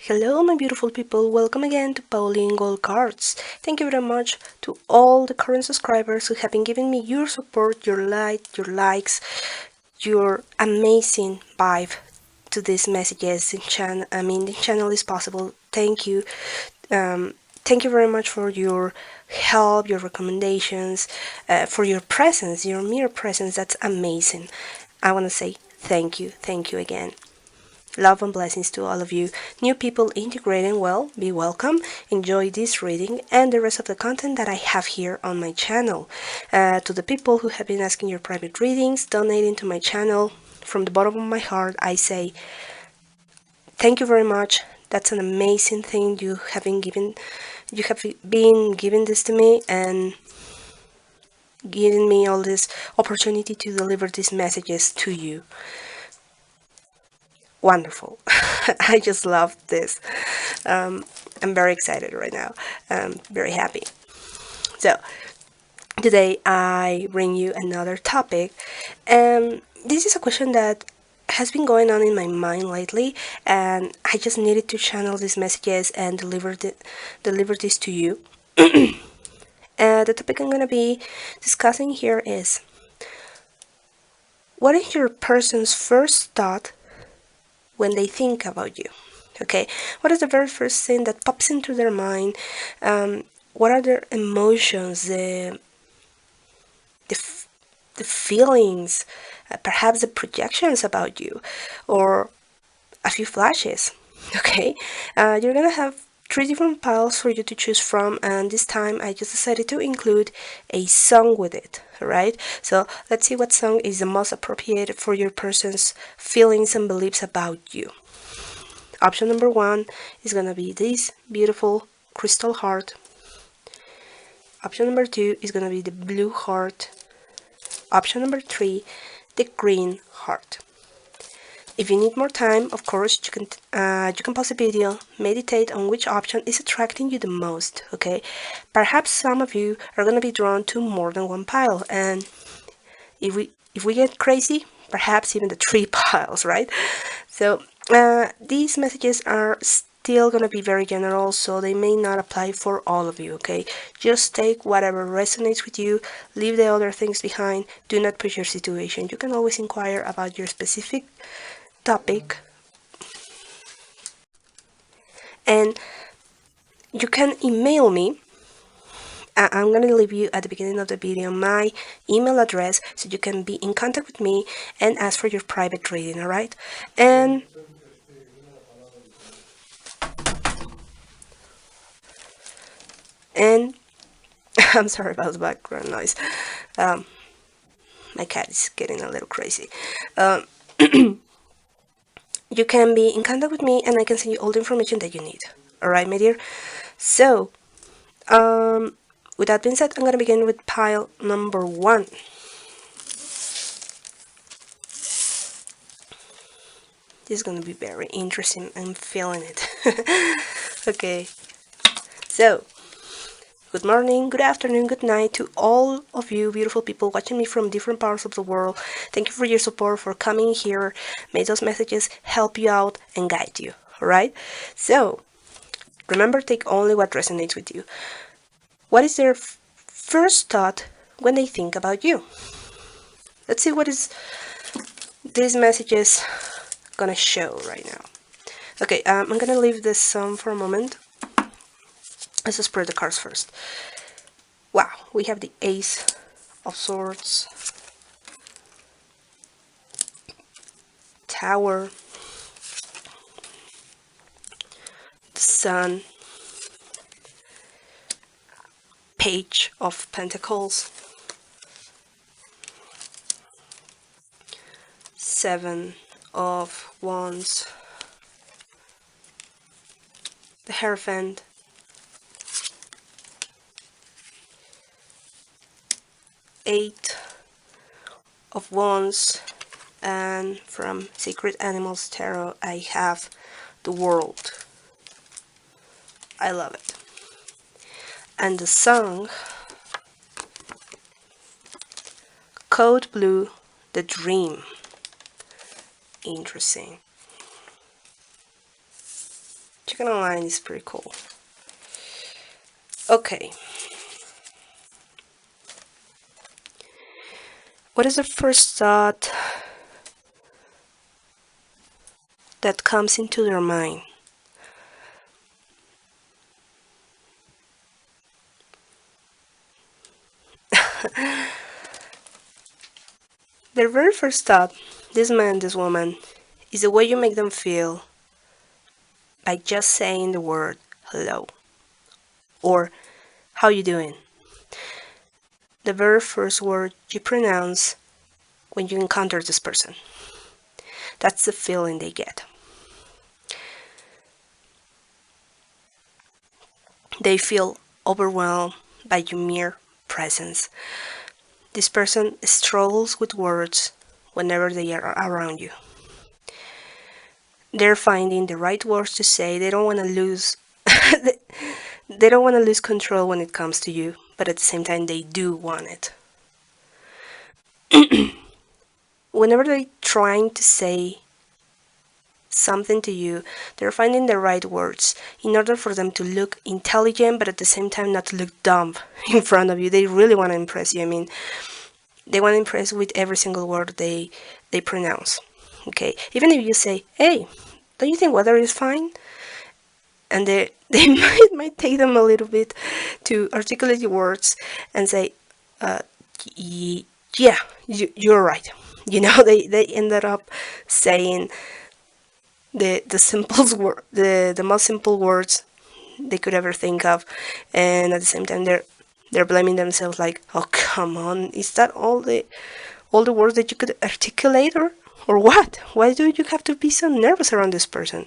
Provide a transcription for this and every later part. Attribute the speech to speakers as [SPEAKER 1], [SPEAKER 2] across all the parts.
[SPEAKER 1] Hello my beautiful people, welcome again to paulinegoldcards. Thank you very much to all the current subscribers who have been giving me your support, your likes, your amazing vibe to these messages. The channel is possible. Thank you. Thank you very much for your help, your recommendations, for your presence, your mere presence. That's amazing. I want to say thank you again. Love and blessings to all of you. New people integrating well, be welcome. Enjoy this reading and the rest of the content that I have here on my channel. To the people who have been asking your private readings, donating to my channel, from the bottom of my heart, I say thank you very much. That's an amazing thing you have been giving this to me and giving me all this opportunity to deliver these messages to you. Wonderful. I just love this. I'm very excited right now. I'm very happy. So today I bring you another topic, and this is a question that has been going on in my mind lately, and I just needed to channel these messages and deliver this to you. The topic I'm going to be discussing here is, what is your person's first thought when they think about you? Okay, what is the very first thing that pops into their mind? What are their emotions, the feelings, perhaps the projections about you, or a few flashes? Okay, you're gonna have 3 different piles for you to choose from, and this time I just decided to include a song with it. Alright, so let's see what song is the most appropriate for your person's feelings and beliefs about you. Option number 1 is gonna be this beautiful crystal heart. Option number 2 is gonna be the blue heart. Option number 3, the green heart. If you need more time, of course, you can pause the video, meditate on which option is attracting you the most, okay? Perhaps some of you are going to be drawn to more than one pile, and if we get crazy, perhaps even the 3 piles, right? So these messages are still going to be very general, so they may not apply for all of you, okay? Just take whatever resonates with you, leave the other things behind, do not push your situation. You can always inquire about your specific topic, and you can email me. I'm going to leave you at the beginning of the video my email address so you can be in contact with me and ask for your private reading, alright? And I'm sorry about the background noise. My cat is getting a little crazy. You can be in contact with me and I can send you all the information that you need. Alright, my dear? So, with that being said, I'm going to begin with pile number 1. This is going to be very interesting. I'm feeling it. Okay. So, good morning, good afternoon, good night to all of you beautiful people watching me from different parts of the world. Thank you for your support, for coming here. May those messages help you out and guide you. Alright? So, remember, take only what resonates with you. What is their first thought when they think about you? Let's see what is these messages gonna show right now. Okay, I'm gonna leave this song for a moment. Let's just spread the cards first. Wow, we have the Ace of Swords, Tower, the Sun, Page of Pentacles, 7 of Wands, the Hierophant, Eight of Wands, and from Sacred Animals Tarot I have the World. I love it. And the song, Code Blue, the Dream. Interesting. Checking online is pretty cool. Okay. What is the first thought that comes into their mind? Their very first thought, this man, this woman, is the way you make them feel by just saying the word hello or how you doing. The very first word you pronounce when you encounter this person. That's the feeling they get. They feel overwhelmed by your mere presence. This person struggles with words whenever they are around you. They're finding the right words to say. They don't want to lose they don't want to lose control when it comes to you, but at the same time they do want it. Whenever they're trying to say something to you, they're finding the right words in order for them to look intelligent, but at the same time not to look dumb in front of you. They really want to impress you. I mean, they want to impress with every single word they pronounce. Okay, even if you say, "Hey, don't you think weather is fine?" And they might take them a little bit to articulate your words and say, "Yeah, you're right." You know, they ended up saying the simplest word, the most simple words they could ever think of, and at the same time they're blaming themselves like, "Oh, come on, is that all the words that you could articulate, or what? Why do you have to be so nervous around this person?"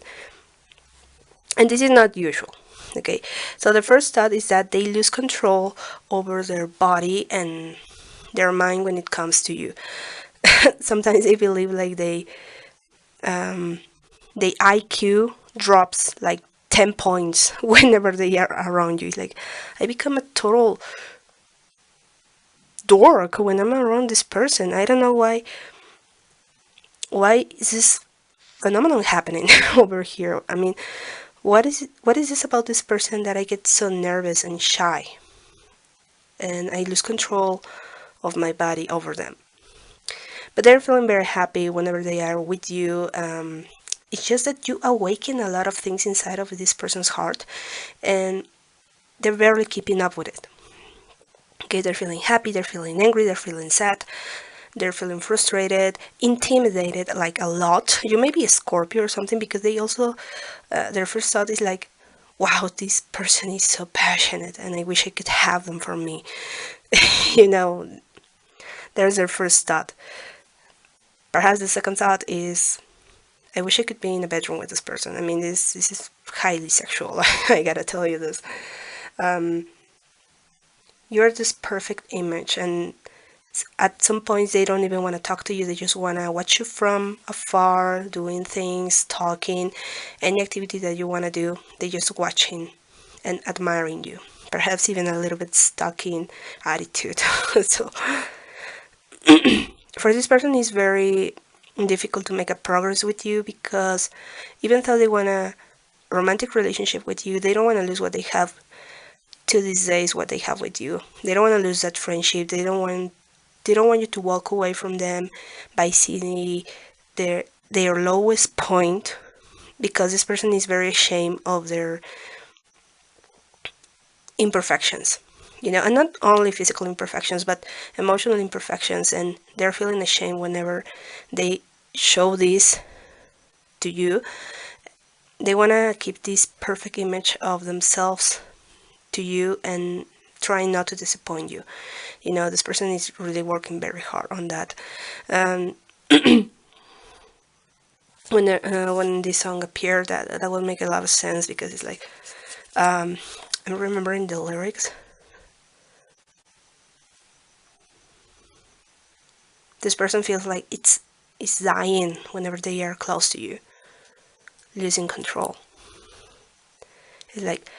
[SPEAKER 1] And this is not usual. Okay, so the first thought is that they lose control over their body and their mind when it comes to you. Sometimes they believe like the IQ drops like 10 points whenever they are around you. It's like, I become a total dork when I'm around this person. I don't know why is this phenomenon happening over here. I mean, what is this about this person that I get so nervous and shy and I lose control of my body over them? But they're feeling very happy whenever they are with you. It's just that you awaken a lot of things inside of this person's heart and they're barely keeping up with it. Okay, they're feeling happy, they're feeling angry, they're feeling sad, they're feeling frustrated, intimidated, like a lot. You may be a Scorpio or something, because they also, their first thought is like, wow, this person is so passionate and I wish I could have them for me. You know, there's their first thought. Perhaps the second thought is, I wish I could be in a bedroom with this person. I mean, this is highly sexual. I gotta tell you this. You're this perfect image, and at some points they don't even want to talk to you. They just want to watch you from afar, doing things, talking, any activity that you want to do. They just watching and admiring you. Perhaps even a little bit stalking attitude. So for this person, it's very difficult to make a progress with you, because even though they want a romantic relationship with you, they don't want to lose what they have to these days, what they have with you. They don't want to lose that friendship. They don't want you to walk away from them by seeing their lowest point, because this person is very ashamed of their imperfections, you know, and not only physical imperfections but emotional imperfections, and they're feeling ashamed whenever they show this to you. They want to keep this perfect image of themselves to you and trying not to disappoint you. You know, this person is really working very hard on that. When this song appeared, that would make a lot of sense, because it's like, I'm remembering the lyrics. This person feels like it's dying whenever they are close to you, losing control. It's like,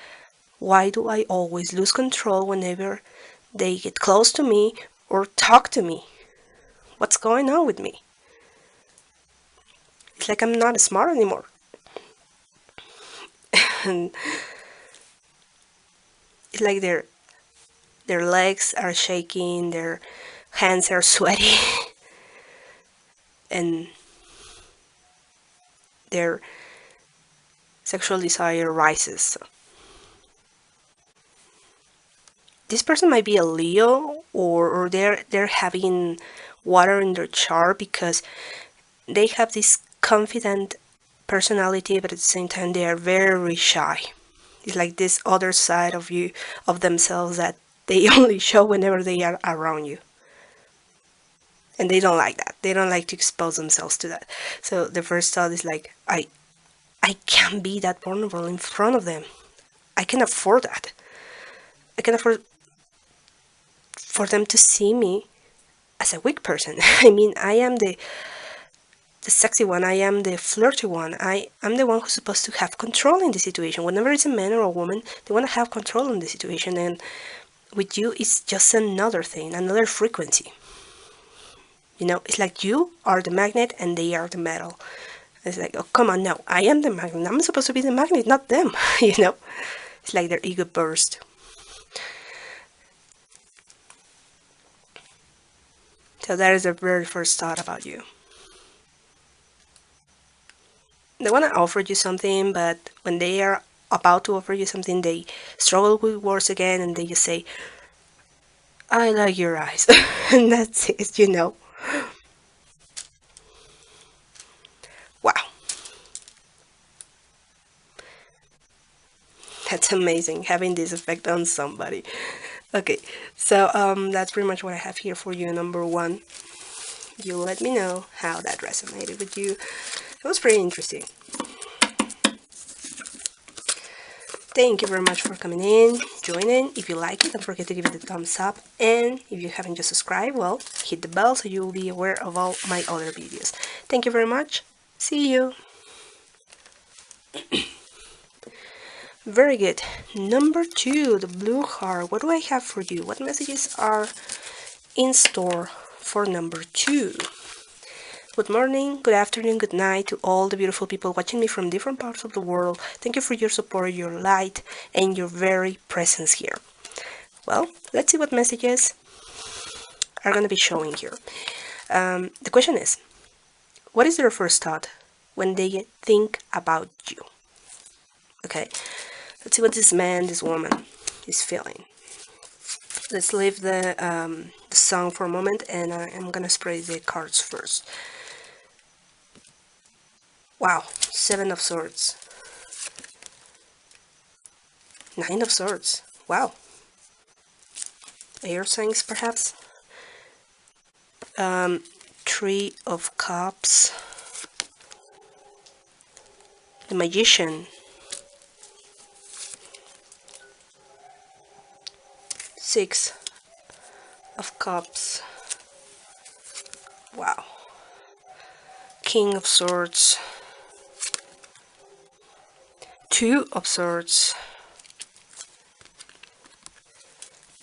[SPEAKER 1] why do I always lose control whenever they get close to me or talk to me? What's going on with me? It's like I'm not smart anymore. And it's like their legs are shaking, their hands are sweaty, and their sexual desire rises. So this person might be a Leo, or they're having water in their chart because they have this confident personality, but at the same time they are very shy. It's like this other side of you, of themselves, that they only show whenever they are around you. And they don't like that. They don't like to expose themselves to that. So the first thought is like, I can't be that vulnerable in front of them. I can afford that. I can afford for them to see me as a weak person. I mean, I am the sexy one. I am the flirty one. I'm the one who's supposed to have control in the situation. Whenever it's a man or a woman, they want to have control in the situation. And with you, it's just another thing, another frequency. You know, it's like you are the magnet and they are the metal. It's like, oh, come on, no, I am the magnet. I'm supposed to be the magnet, not them. You know, it's like their ego burst. So that is the very first thought about you. They want to offer you something, but when they are about to offer you something, they struggle with words again, and they just say, I like your eyes. And that's it, you know. Wow. That's amazing, having this effect on somebody. Okay, so that's pretty much what I have here for you. Number one, you let me know how that resonated with you. It was pretty interesting. Thank you very much for coming in, joining. If you like it, don't forget to give it a thumbs up. And if you haven't just subscribed, well, hit the bell so you'll be aware of all my other videos. Thank you very much. See you. Very good. Number two, the blue heart. What do I have for you? What messages are in store for number two? Good morning, good afternoon, good night to all the beautiful people watching me from different parts of the world. Thank you for your support, your light, and your very presence here. Well, let's see what messages are going to be showing here. The question is, what is their first thought when they think about you? Okay, let's see what this man, this woman is feeling. Let's leave the song for a moment, and I'm going to spray the cards first. Wow, 7 of Swords. 9 of Swords. Wow. Air signs, perhaps. 3 of Cups. The Magician. 6 of Cups. Wow. King of Swords. 2 of Swords.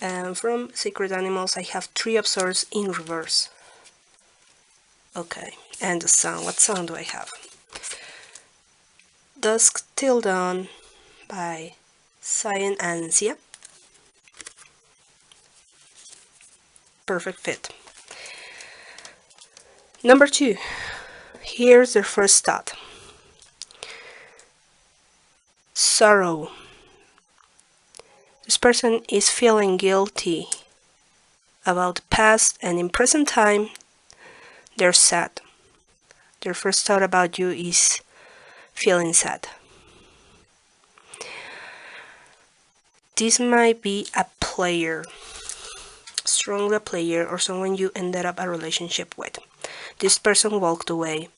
[SPEAKER 1] And from Sacred Animals, I have 3 of Swords in reverse. Okay, and the Sun. What Sun do I have? Dusk Till Dawn by Cyan and Sia. Perfect fit. Number 2. Here's their first thought. Sorrow. This person is feeling guilty about the past, and in present time, they're sad. Their first thought about you is feeling sad. This might be a player, strongly a player, or someone you ended up a relationship with. This person walked away,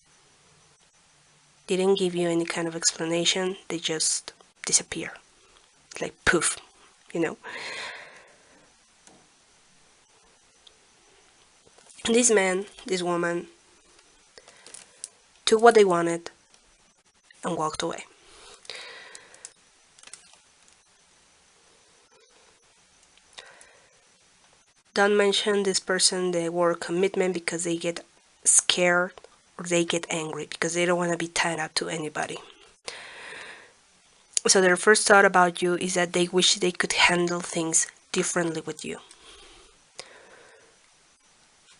[SPEAKER 1] didn't give you any kind of explanation, they just disappear. Like poof, you know. This man, this woman, took what they wanted and walked away. Don't mention this person the word commitment, because they get scared or they get angry because they don't want to be tied up to anybody. So their first thought about you is that they wish they could handle things differently with you.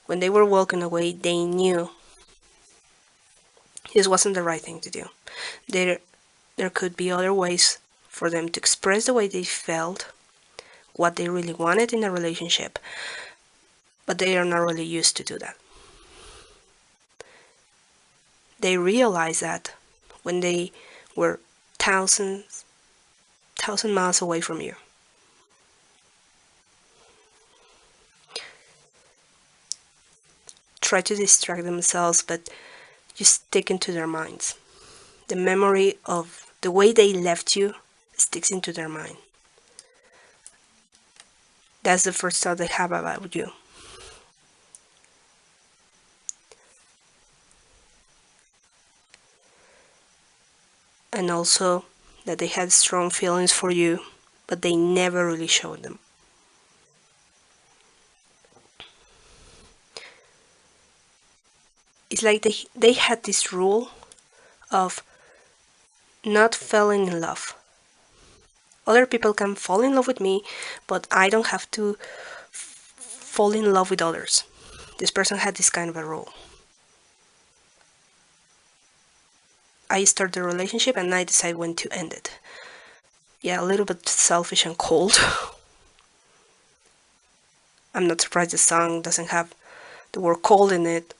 [SPEAKER 1] When they were walking away, they knew this wasn't the right thing to do. There could be other ways for them to express the way they felt, what they really wanted in a relationship, but they are not really used to do that. They realized that when they were thousand miles away from you. Try to distract themselves, but just stick into their minds. The memory of the way they left you sticks into their mind. That's the first thought they have about you. And also that they had strong feelings for you, but they never really showed them. It's like they had this rule of not falling in love. Other people can fall in love with me, but I don't have to fall in love with others. This person had this kind of a rule. I start the relationship and I decide when to end it. Yeah, a little bit selfish and cold. I'm not surprised the song doesn't have the word cold in it,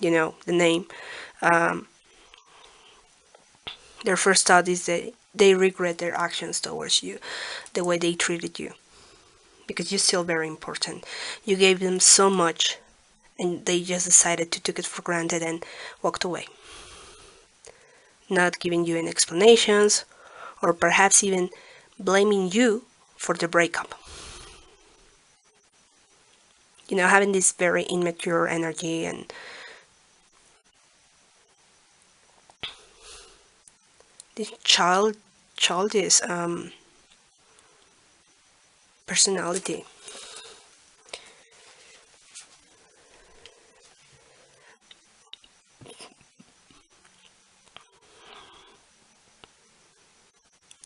[SPEAKER 1] the name. Their first thought is that they regret their actions towards you, the way they treated you. Because you're still very important. You gave them so much and they just decided to take it for granted and walked away. Not giving you any explanations, or perhaps even blaming you for the breakup. Having this very immature energy and this childish personality.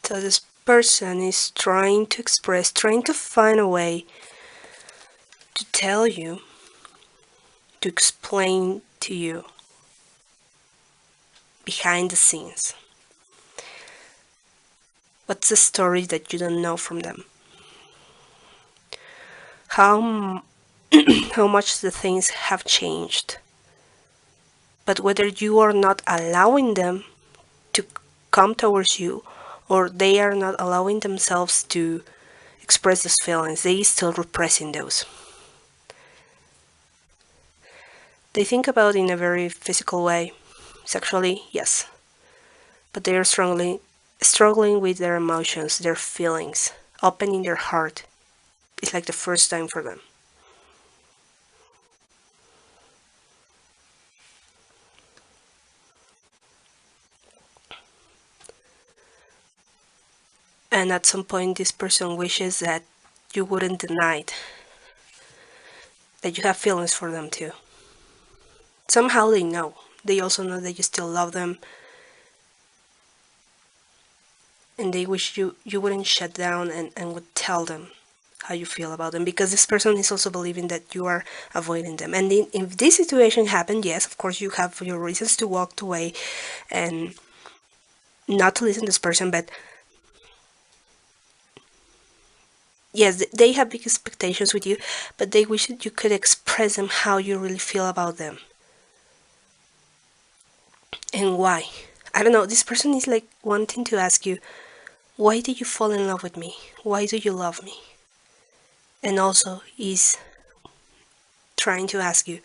[SPEAKER 1] So this person is trying to find a way to tell you, to explain to you behind the scenes. What's the story that you don't know from them? How much the things have changed. But whether you are not allowing them to come towards you, or they are not allowing themselves to express those feelings, they still repressing those. They think about it in a very physical way. Sexually, yes. But they are struggling with their emotions, their feelings, opening their heart. It's like the first time for them. And at some point, this person wishes that you wouldn't deny it, that you have feelings for them too. Somehow they know. They also know that you still love them. And they wish you wouldn't shut down and would tell them how you feel about them. Because this person is also believing that you are avoiding them. And if this situation happened, yes, of course you have your reasons to walk away and not to listen to this person. But yes, they have big expectations with you. But they wish that you could express them how you really feel about them. And why. I don't know, this person is like wanting to ask you, why did you fall in love with me? Why do you love me? And also is trying to ask you,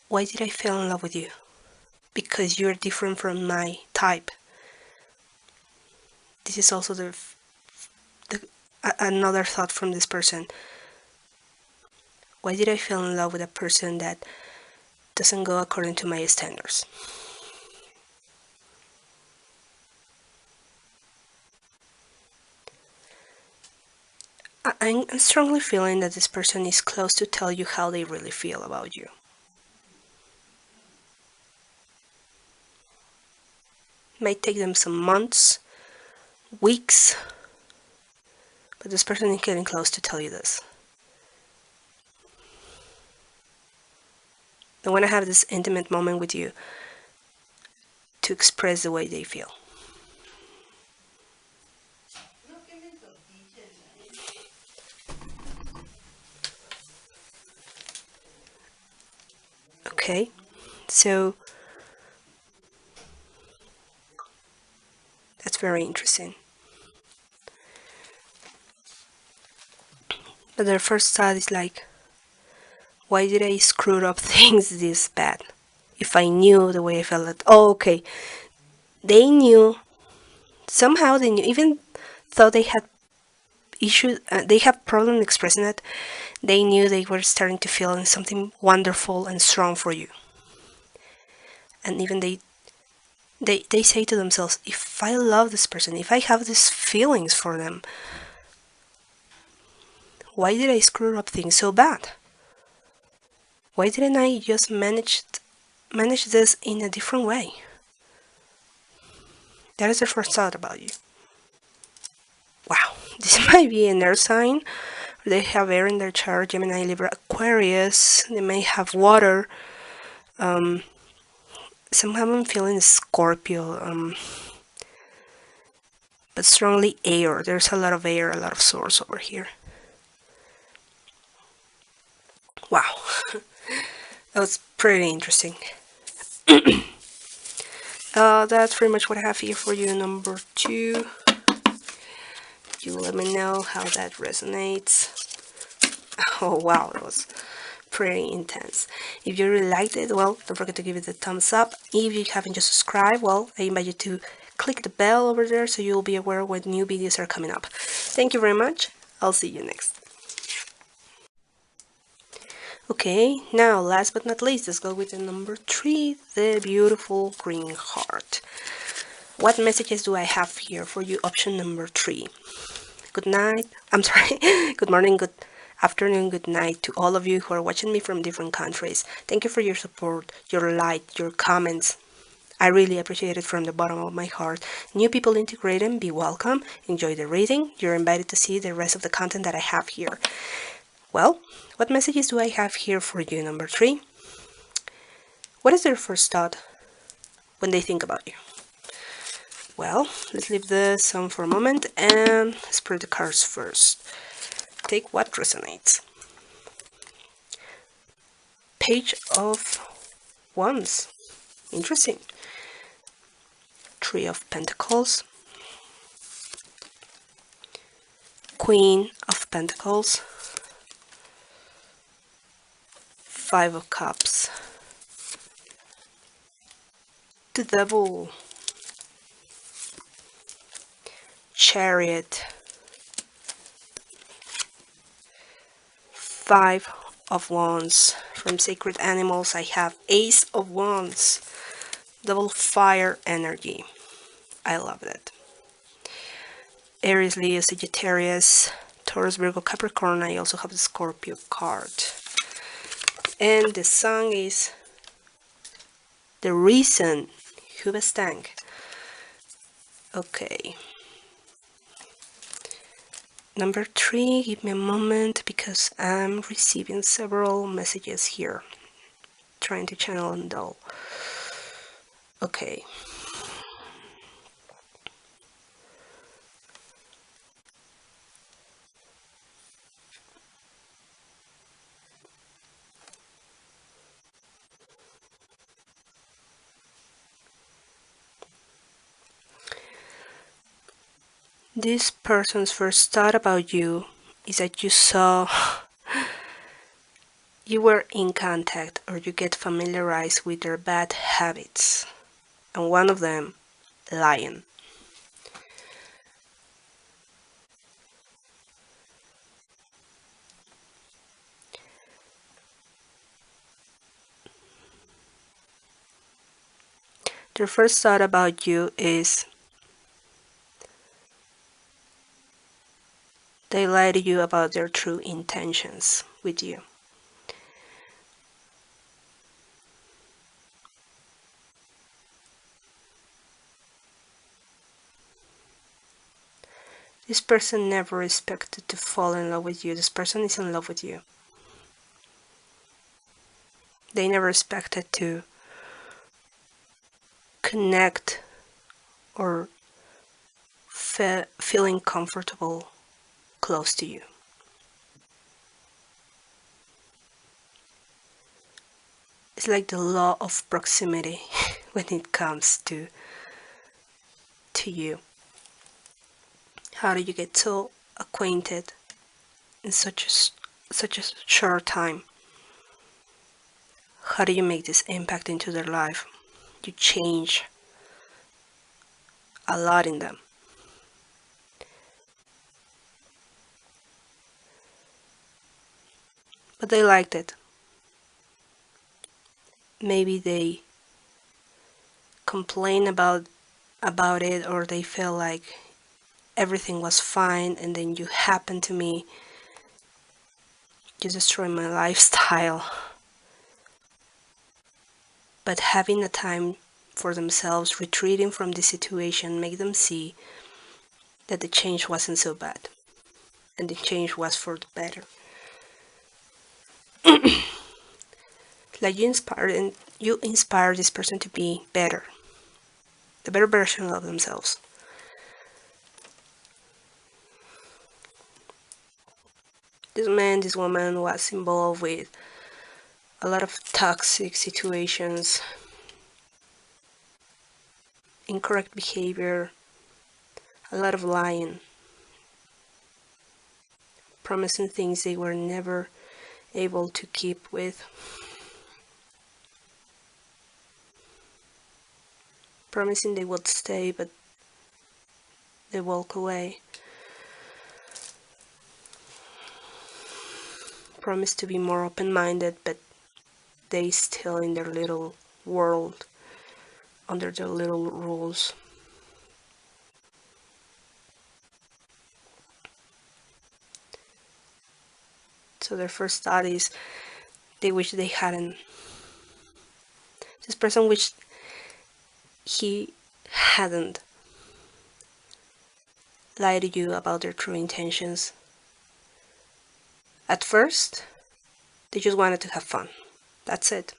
[SPEAKER 1] why did I fall in love with you? Because you're different from my type. This is also another thought from this person. Why did I fall in love with a person that doesn't go according to my standards? I'm strongly feeling that this person is close to tell you how they really feel about you. Might take them some months weeks, but this person is getting close to tell you this. They want to have this intimate moment with you to express the way they feel. Okay, so that's very interesting. But their first thought is like, why did I screw up things this bad? If I knew the way I felt, oh, okay. They knew, somehow they knew, even though they had issues, they have problem expressing it, they knew they were starting to feel something wonderful and strong for you. And even they say to themselves, if I love this person, if I have these feelings for them, why did I screw up things so bad? Why didn't I just manage this in a different way? That is the first thought about you. Wow, this might be an air sign. They have air in their chart, Gemini, Libra, Aquarius. They may have water. Somehow I'm feeling Scorpio, but strongly air. There's a lot of air, a lot of source over here. Wow, that was pretty interesting. That's pretty much what I have here for you, number 2. You let me know how that resonates. Oh wow, that was pretty intense. If you really liked it, well, don't forget to give it a thumbs up. If you haven't just subscribed, well, I invite you to click the bell over there so you'll be aware when new videos are coming up. Thank you very much. I'll see you next. Okay, now last but not least, let's go with the number 3, the beautiful green heart. What messages do I have here for you? Option number 3. Good night. I'm sorry. Good morning, good afternoon, good night to all of you who are watching me from different countries. Thank you for your support, your like, your comments. I really appreciate it from the bottom of my heart. New people integrating, be welcome. Enjoy the reading. You're invited to see the rest of the content that I have here. Well, what messages do I have here for you, number 3? What is their first thought when they think about you? Well, let's leave this on for a moment and spread the cards first. Take what resonates. Page of Wands. Interesting. 3 of Pentacles. Queen of Pentacles. 5 of Cups. The Devil. Chariot. 5 of Wands. From Sacred Animals I have Ace of Wands. Double fire energy. I love it. Aries, Leo, Sagittarius, Taurus, Virgo, Capricorn. I also have the Scorpio card. And the song is The Reason, Hubestang. Okay. Number 3, give me a moment because I'm receiving several messages here. Trying to channel and all. Okay. This person's first thought about you is that you saw, you were in contact or you get familiarized with their bad habits. And one of them, lying. Their first thought about you is they lie to you about their true intentions with you. This person never expected to fall in love with you. This person is in love with you. They never expected to connect or feeling comfortable close to you. It's like the law of proximity when it comes to you. How do you get so acquainted in such a short time? How do you make this impact into their life? You change a lot in them. But they liked it. Maybe they complain about it, or they feel like everything was fine and then you happened to me. You destroy my lifestyle. But having a time for themselves, retreating from the situation, make them see that the change wasn't so bad. And the change was for the better. Like you inspire this person to be better. The better version of themselves. This man, this woman was involved with a lot of toxic situations, incorrect behavior, a lot of lying, promising things they were never able to keep with, promising they would stay but they walk away, promise to be more open-minded but they still in their little world, under their little rules. So their first thought is they wish they hadn't. This person wished he hadn't lied to you about their true intentions. At first, they just wanted to have fun. That's it.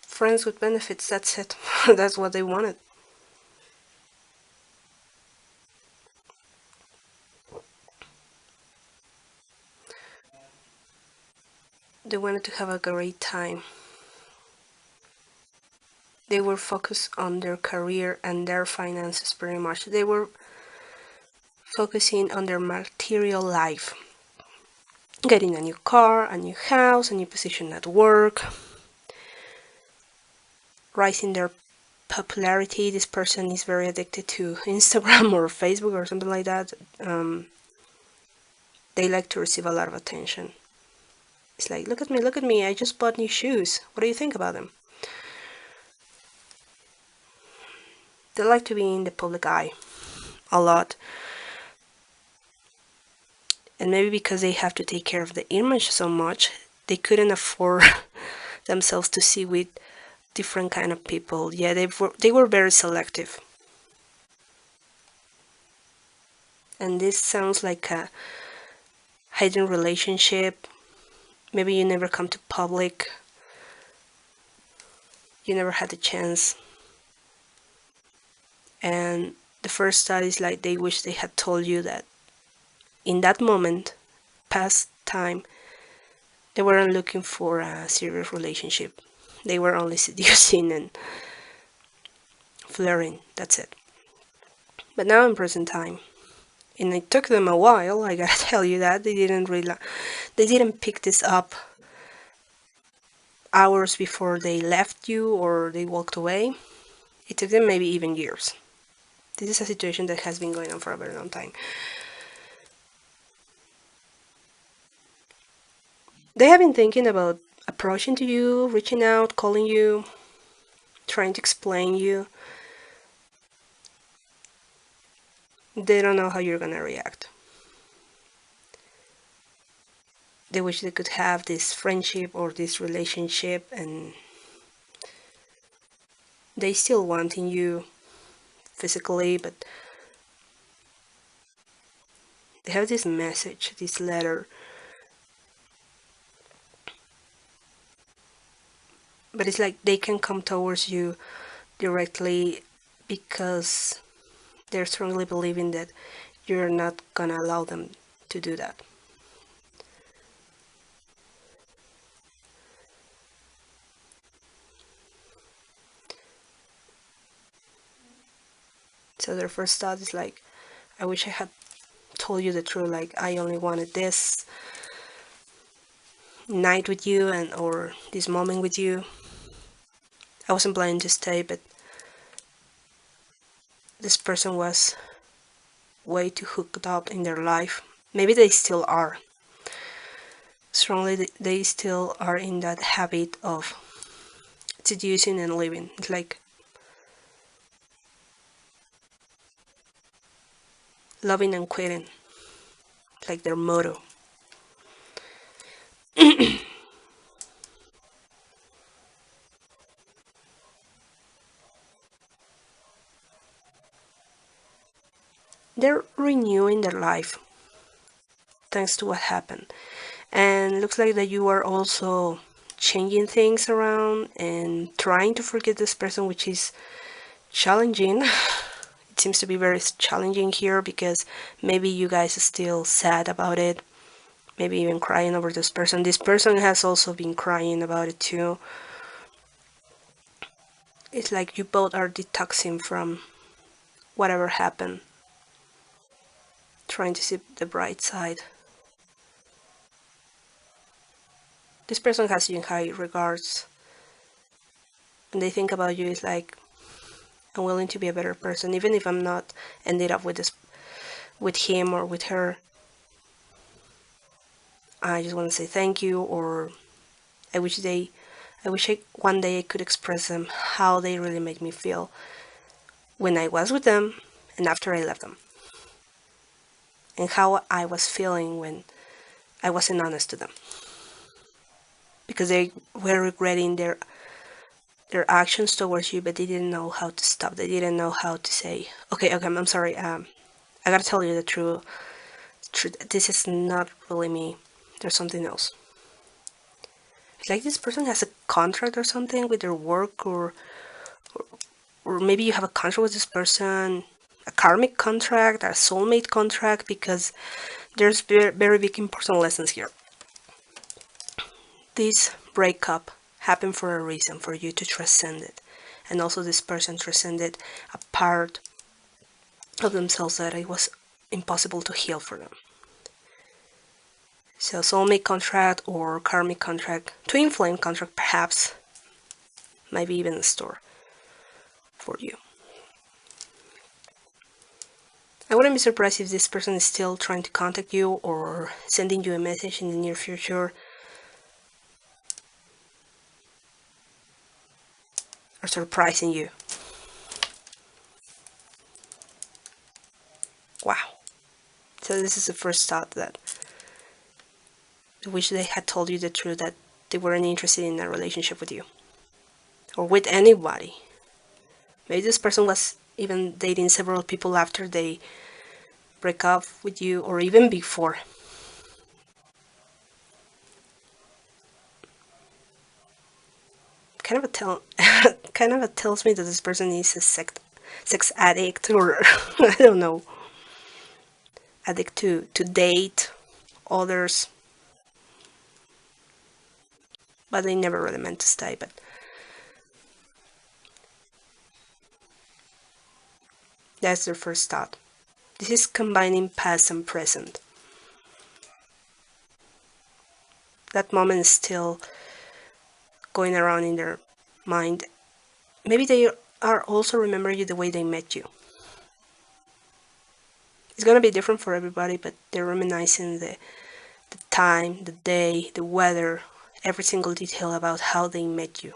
[SPEAKER 1] Friends with benefits, that's it. That's what they wanted. They wanted to have a great time. They were focused on their career and their finances pretty much. They were focusing on their material life. Getting a new car, a new house, a new position at work. Rising their popularity. This person is very addicted to Instagram or Facebook or something like that. They like to receive a lot of attention. It's like, look at me, I just bought new shoes. What do you think about them? They like to be in the public eye a lot. And maybe because they have to take care of the image so much, they couldn't afford themselves to see with different kind of people. Yeah, they were very selective. And this sounds like a hidden relationship. Maybe you never come to public. You never had the chance. And the first thought is like they wish they had told you that in that moment, past time, they weren't looking for a serious relationship. They were only seducing and flirting. That's it. But now in present time, and it took them a while, I gotta tell you that they didn't pick this up hours before they left you or they walked away. It took them maybe even years. This is a situation that has been going on for a very long time. They have been thinking about approaching to you, reaching out, calling you, trying to explain you. They don't know how you're gonna react. They wish they could have this friendship or this relationship, and they still wanting you physically, but They have this message, this letter, but it's like they can come towards you directly because they're strongly believing that you're not gonna allow them to do that. So their first thought is like, I wish I had told you the truth, like I only wanted this night with you and or this moment with you. I wasn't planning to stay, but this person was way too hooked up in their life. Maybe they still are. Strongly, they still are in that habit of seducing and living. It's like loving and quitting, like their motto. They're renewing their life thanks to what happened. And it looks like that you are also changing things around and trying to forget this person, which is challenging. It seems to be very challenging here because maybe you guys are still sad about it, maybe even crying over this person. This person has also been crying about it too. It's like you both are detoxing from whatever happened, trying to see the bright side. This person has you in high regards. When they think about you, it's like, I'm willing to be a better person, even if I'm not ended up with this, with him or with her. I just want to say thank you, or I wish one day I could express them how they really made me feel when I was with them and after I left them, and how I was feeling when I wasn't honest to them, because they were regretting their actions towards you, but they didn't know how to stop. They didn't know how to say, okay, I'm sorry. I gotta tell you the truth. This is not really me. There's something else. It's like this person has a contract or something with their work, or maybe you have a contract with this person, a karmic contract, a soulmate contract, because there's very, very big important lessons here. This breakup happened for a reason, for you to transcend it, and also this person transcended a part of themselves that it was impossible to heal for them. So soulmate contract or karmic contract, twin flame contract perhaps, might be even in store for you. I wouldn't be surprised if this person is still trying to contact you or sending you a message in the near future, or surprising you. Wow. So this is the first thought, that I wish they had told you the truth, that they weren't interested in a relationship with you or with anybody. Maybe this person was even dating several people after they break up with you, or even before. Kind of tells me that this person is a sex addict, or I don't know, addict to date others, but they never really meant to stay. But that's their first thought. This is combining past and present. That moment is still going around in their mind. Maybe they are also remembering you the way they met you. It's gonna be different for everybody, but they're reminiscing the time, the day, the weather, every single detail about how they met you.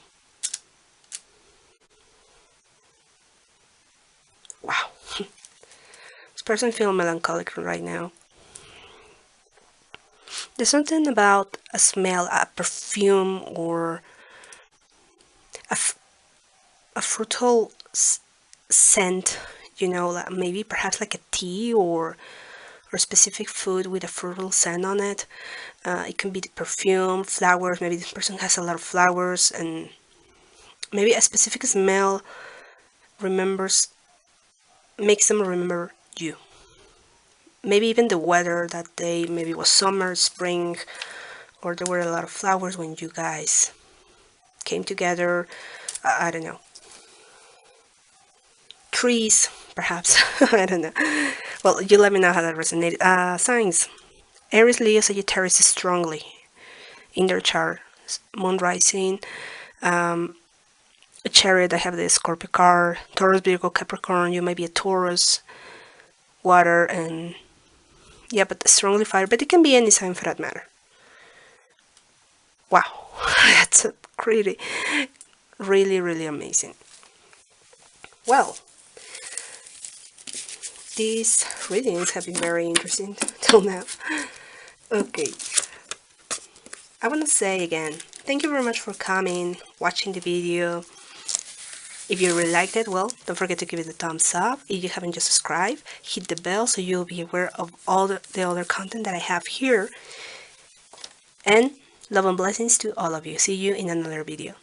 [SPEAKER 1] Wow. This person feels melancholic right now. There's something about a smell, a perfume, or a fruitful scent, like maybe perhaps like a tea, or or specific food with a frugal scent on it. It can be the perfume, flowers. Maybe this person has a lot of flowers, and maybe a specific smell makes them remember you. Maybe even the weather that day, maybe it was summer, spring, or there were a lot of flowers when you guys came together. I don't know. Trees, perhaps. I don't know. Well, you let me know how that resonated. Signs. Aries, Leo, Sagittarius strongly in their chart. Moon rising. A Chariot, I have the Scorpio card. Taurus, Virgo, Capricorn. You might be a Taurus. Water, and yeah, but strongly fire. But it can be any sign for that matter. Wow. That's a really, really amazing. Well, these readings have been very interesting till now. Okay. I want to say again, thank you very much for coming, watching the video. If you really liked it, well, don't forget to give it a thumbs up. If you haven't just subscribed, hit the bell so you'll be aware of all the other content that I have here. And love and blessings to all of you. See you in another video.